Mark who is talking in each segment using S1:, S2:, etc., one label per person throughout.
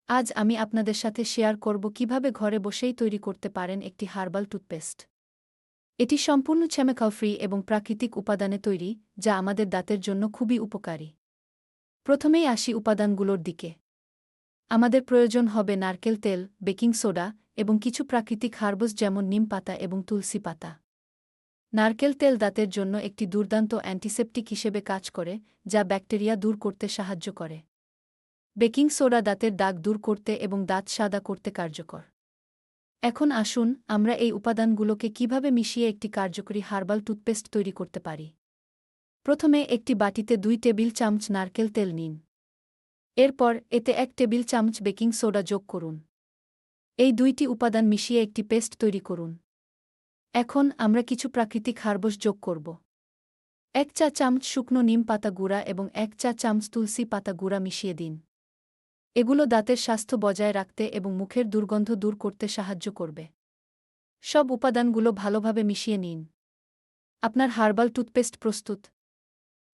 S1: আজ আমি আপনাদের সাথে শেয়ার করব কিভাবে ঘরে বসেই তৈরি করতে পারেন একটি হার্বাল টুথপেস্ট। এটি সম্পূর্ণ কেমিক্যাল ফ্রি এবং প্রাকৃতিক উপাদানে তৈরি, যা আমাদের দাঁতের জন্য খুবই উপকারী। প্রথমেই আসি উপাদানগুলোর দিকে। আমাদের প্রয়োজন হবে নারকেল তেল, বেকিং সোডা এবং কিছু প্রাকৃতিক হার্বস যেমন নিম পাতা এবং তুলসী পাতা। নারকেল তেল দাঁতের জন্য একটি দুর্দান্ত অ্যান্টিসেপটিক হিসেবে কাজ করে, যা ব্যাকটেরিয়া দূর করতে সাহায্য করে। বেকিং সোডা দাঁতের দাগ দূর করতে এবং দাঁত সাদা করতে কার্যকর। এখন আসুন আমরা এই উপাদানগুলোকে কিভাবে মিশিয়ে একটি কার্যকরী হার্বাল টুথপেস্ট তৈরি করতে পারি। প্রথমে একটি বাটিতে 2 টেবিল চামচ নারকেল তেল নিন। এরপর এতে 1 টেবিল চামচ বেকিং সোডা যোগ করুন। এই দুইটি উপাদান মিশিয়ে একটি পেস্ট তৈরি করুন। এখন আমরা কিছু প্রাকৃতিক হার্বস যোগ করব। 1 চা চামচ শুকনো নিম পাতা গুঁড়া এবং 1 চা চামচ তুলসী পাতা গুঁড়া মিশিয়ে দিন। এগুলো দাঁতের স্বাস্থ্য বজায় রাখতে এবং মুখের দুর্গন্ধ দূর করতে সাহায্য করবে। সব উপাদানগুলো ভালোভাবে মিশিয়ে নিন। আপনার হার্বাল টুথপেস্ট প্রস্তুত।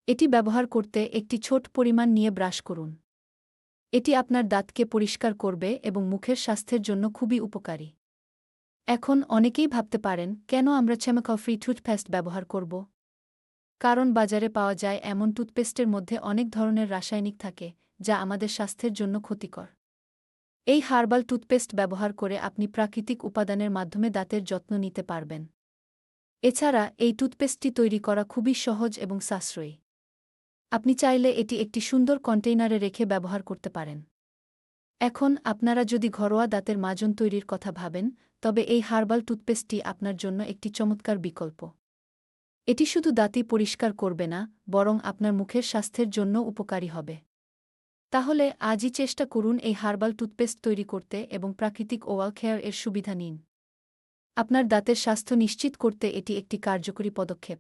S1: এটি ব্যবহার করতে একটি ছোট পরিমাণ নিয়ে ব্রাশ করুন। এটি আপনার দাঁতকে পরিষ্কার করবে এবং মুখের স্বাস্থ্যের জন্য খুবই উপকারী। এখন অনেকেই ভাবতে পারেন, কেন আমরা কেমিক্যাল ফ্রি টুথপেস্ট ব্যবহার করব? কারণ বাজারে পাওয়া যায় এমন টুথপেস্টের মধ্যে অনেক ধরনের রাসায়নিক থাকে, যা আমাদের স্বাস্থ্যের জন্য ক্ষতিকর। এই হার্বাল টুথপেস্ট ব্যবহার করে আপনি প্রাকৃতিক উপাদানের মাধ্যমে দাঁতের যত্ন নিতে পারবেন। এছাড়া এই টুথপেস্টটি তৈরি করা খুবই সহজ এবং সাশ্রয়ী। আপনি চাইলে এটি একটি সুন্দর কন্টেইনারে রেখে ব্যবহার করতে পারেন। এখন আপনারা যদি ঘরোয়া দাঁতের মাজন তৈরির কথা ভাবেন, তবে এই হার্বাল টুথপেস্টটি আপনার জন্য একটি চমৎকার বিকল্প। এটি শুধু দাঁতই পরিষ্কার করবে না, বরং আপনার মুখের স্বাস্থ্যের জন্য উপকারী হবে। তাহলে আজই চেষ্টা করুন এই হার্বাল টুথপেস্ট তৈরি করতে এবং প্রাকৃতিক ওরাল কেয়ার এর সুবিধা নিন। আপনার দাঁতের স্বাস্থ্য নিশ্চিত করতে এটি একটি কার্যকরী পদক্ষেপ।